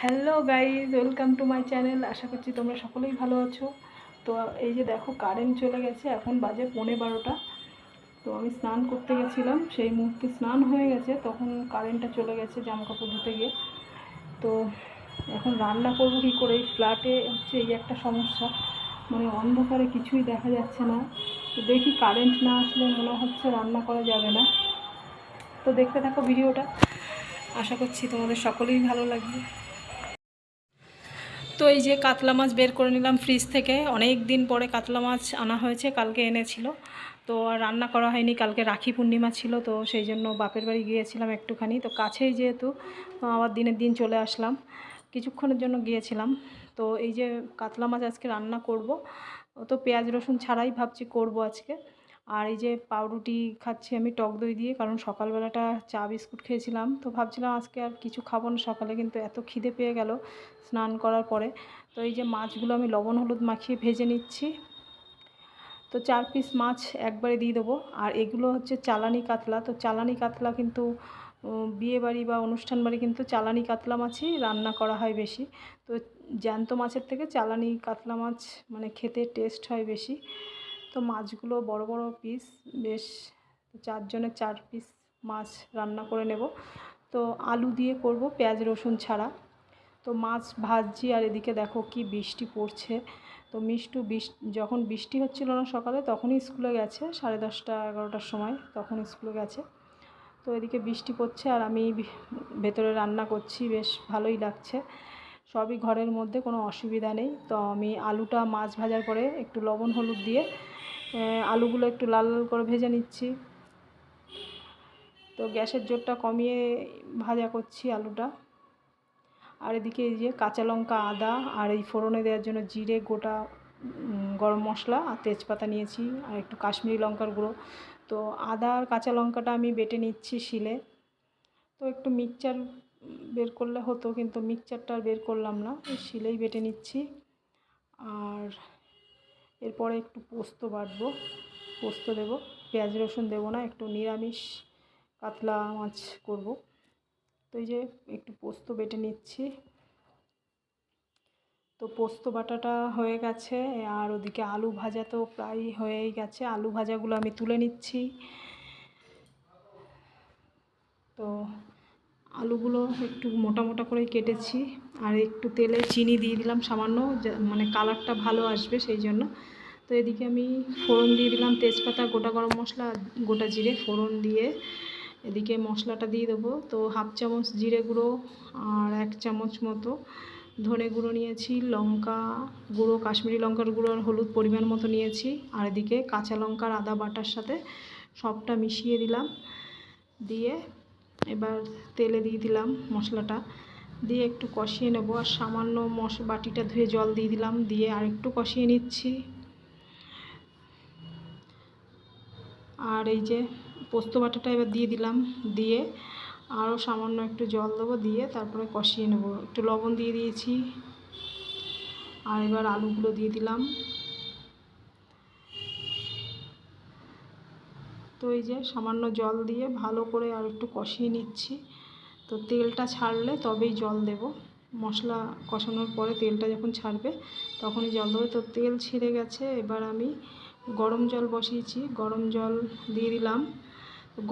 Hello guys, welcome to my channel. আশা করছি তোমরা সকলেই ভালো আছো। তো এই যে দেখো, কারেন্ট চলে গেছে, এখন বাজে 11:15। তো আমি স্নান করতে গেছিলাম, সেই মুহূর্তে স্নান হয়ে গেছে, তখন কারেন্টটা চলে গেছে জামাকাপড় ধুতে গিয়ে। তো এখন রান্না করবো কী করে? এই ফ্ল্যাটে হচ্ছে এই একটা সমস্যা, মানে অন্ধকারে কিছুই দেখা যাচ্ছে না। তো দেখি, কারেন্ট না আসলে মনে হচ্ছে রান্না করা যাবে না। তো দেখতে থাকো ভিডিওটা, আশা করছি তোমাদের সকলেই ভালো লাগবে। তো এই যে কাতলা মাছ বের করে নিলাম ফ্রিজ থেকে। অনেক দিন পরে কাতলা মাছ আনা হয়েছে, কালকে এনেছিল। তো আর রান্না করা হয়নি, কালকে রাখি পূর্ণিমা ছিল, তো সেই জন্য বাপের বাড়ি গিয়েছিলাম একটুখানি। তো কাছেই যেহেতু, আবার দিনের দিন চলে আসলাম, কিছুক্ষণের জন্য গিয়েছিলাম। তো এই যে কাতলা মাছ আজকে রান্না করব, তো পেঁয়াজ রসুন ছাড়াই ভাবছি করব আজকে। আর এই যে পাউরুটি খাচ্ছি আমি টক দই দিয়ে, কারণ সকালবেলাটা চা বিস্কুট খেয়েছিলাম। তো ভাবছিলাম আজকে আর কিছু খাবো না সকালে, কিন্তু এত খিদে পেয়ে গেল স্নান করার পরে। তো এই যে মাছগুলো আমি লবণ হলুদ মাখিয়ে ভেজে নিচ্ছি। তো 4 পিস মাছ একবারে দিয়ে দেবো। আর এগুলো হচ্ছে চালানি কাতলা। তো চালানি কাতলা কিন্তু বিয়েবাড়ি বা অনুষ্ঠান বাড়ি কিন্তু চালানি কাতলা মাছই রান্না করা হয় বেশি। তো জ্যান্ত মাছের থেকে চালানি কাতলা মাছ মানে খেতে টেস্ট হয় বেশি। তো মাছগুলো বড় বড় পিস, বেশ 4 জনের 4 পিস মাছ রান্না করে নেব। তো আলু দিয়ে করব, পেঁয়াজ রসুন ছাড়া। তো মাছ ভাজছি, আর এদিকে দেখো কি বৃষ্টি পড়ছে। তো যখন বৃষ্টি হচ্ছিল না সকালে, তখনই স্কুলে গেছে, 10:30 11টার সময় তখন স্কুলে গেছে। তো এদিকে বৃষ্টি পড়ছে আর আমি ভেতরে রান্না করছি, বেশ ভালোই লাগছে। সবই ঘরের মধ্যে, কোনো অসুবিধা নেই। তো আমি আলুটা মাছ ভাজার পরে একটু লবণ হলুদ দিয়ে আলুগুলো একটু লাল লাল করে ভেজে নিচ্ছি। তো গ্যাসের জোরটা কমিয়ে ভাজা করছি আলুটা। আর এদিকে এই যে কাঁচা লঙ্কা, আদা, আর এই ফোড়নে দেওয়ার জন্য জিরে, গোটা গরম মশলা আর তেজপাতা নিয়েছি, আর একটু কাশ্মীরি লঙ্কার গুঁড়ো। তো আদা আর কাঁচা লঙ্কাটা আমি বেটে নিচ্ছি শিলে। তো একটু মিক্সচার বের করলে হতো, কিন্তু মিক্সচারটা আর বের করলাম না, শিলেই বেটে নিচ্ছি। আর এরপরে একটু পোস্ত বাটবো, পোস্ত দেবো, পেঁয়াজ রসুন দেবো না, একটু নিরামিষ কাতলা মাছ করব। তো এই যে একটু পোস্ত বেটে নিচ্ছি। তো পোস্ত বাটাটা হয়ে গেছে, আর ওদিকে আলু ভাজা তো প্রায় হয়েই গেছে, আলু ভাজাগুলো আমি তুলে নিচ্ছি। তো আলুগুলো একটু মোটা মোটা করে কেটেছি, আর একটু তেলে চিনি দিয়ে দিলাম সামান্য, মানে কালারটা ভালো আসবে সেই জন্য। তো এদিকে আমি ফোড়ন দিয়ে দিলাম, তেজপাতা, গোটা গরম মশলা, গোটা জিরে ফোড়ন দিয়ে এদিকে মশলাটা দিয়ে দেবো। তো 1/2 চামচ জিরে গুঁড়ো, আর 1 চামচ মতো ধনে গুঁড়ো নিয়েছি, লঙ্কা গুঁড়ো, কাশ্মীরি লঙ্কার গুঁড়ো আর হলুদ পরিমাণ মতো নিয়েছি। আর এদিকে কাঁচা লঙ্কার আদা বাটার সাথে সবটা মিশিয়ে দিলাম। দিয়ে এবার তেলে দিয়ে দিলাম মশলাটা, দিয়ে একটু কষিয়ে নেব। আর সামান্য বাটিটা ধুয়ে জল দিয়ে দিলাম, দিয়ে আর একটু কষিয়ে নিচ্ছি। আর এই যে পোস্ত বাটাটা এবার দিয়ে দিলাম, দিয়ে আরও সামান্য একটু জল দেবো, দিয়ে তারপরে কষিয়ে নেব। একটু লবণ দিয়ে দিয়েছি। আর এবার আলুগুলো দিয়ে দিলাম। তো এই যে সামান্য জল দিয়ে ভালো করে আর একটু কষিয়ে নিচ্ছি। তো তেলটা ছাড়লে তবেই জল দেব, মশলা কষানোর পরে তেলটা যখন ছাড়বে তখনই জল দেবো। তো তেল ছেড়ে গেছে, এবার আমি গরম জল বসিয়েছি, গরম জল দিয়ে দিলাম।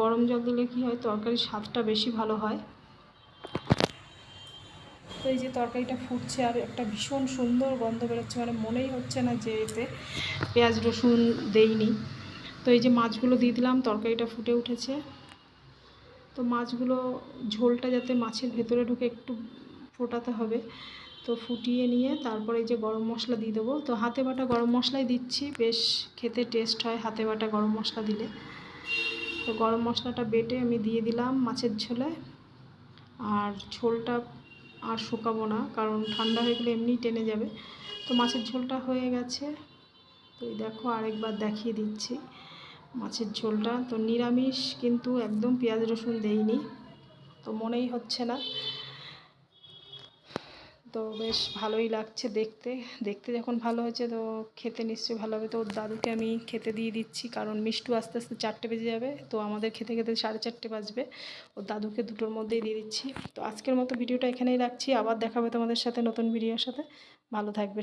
গরম জল দিলে কী হয়, তরকারির স্বাদটা বেশি ভালো হয়। তো এই যে তরকারিটা ফুটছে, আর একটা ভীষণ সুন্দর গন্ধ বেরোচ্ছে, মানে মনেই হচ্ছে না যে এতে পেঁয়াজ রসুন দেইনি। তো এই যে মাছগুলো দিয়ে দিলাম, তরকারিটা ফুটে উঠেছে। তো মাছগুলো ঝোলটা যাতে মাছের ভেতরে ঢুকে একটু ফোটাতে হবে। তো ফুটিয়ে নিয়ে তারপরে এই যে গরম মশলা দিয়ে দেবো। তো হাতে বাটা গরম মশলাই দিচ্ছি, বেশ খেতে টেস্ট হয় হাতে বাটা গরম মশলা দিলে। তো গরম মশলাটা বেটে আমি দিয়ে দিলাম মাছের ঝোলে। আর ঝোলটা আর শুকাবো না, কারণ ঠান্ডা হয়ে গেলে এমনিই টেনে যাবে। তো মাছের ঝোলটা হয়ে গেছে। তো এই দেখো, আরেকবার দেখিয়ে দিচ্ছি মাছের ঝোলটা। তো নিরামিষ, কিন্তু একদম পেঁয়াজ রসুন দেইনি, তো মনেই হচ্ছে না। তো বেশ ভালোই লাগছে দেখতে। দেখতে যখন ভালো হয়েছে তো খেতে নিশ্চয়ই ভালো হবে। তো ওর দাদুকে আমি খেতে দিয়ে দিচ্ছি, কারণ মিষ্টু আস্তে আস্তে 4টে বেজে যাবে, তো আমাদের খেতে খেতে 4:30 বাজবে। ওর দাদুকে 2টোর মধ্যেই দিয়ে দিচ্ছি। তো আজকের মতো ভিডিওটা এখানেই রাখছি, আবার দেখা হবে তোমাদের সাথে নতুন ভিডিওর সাথে। ভালো থাকবে।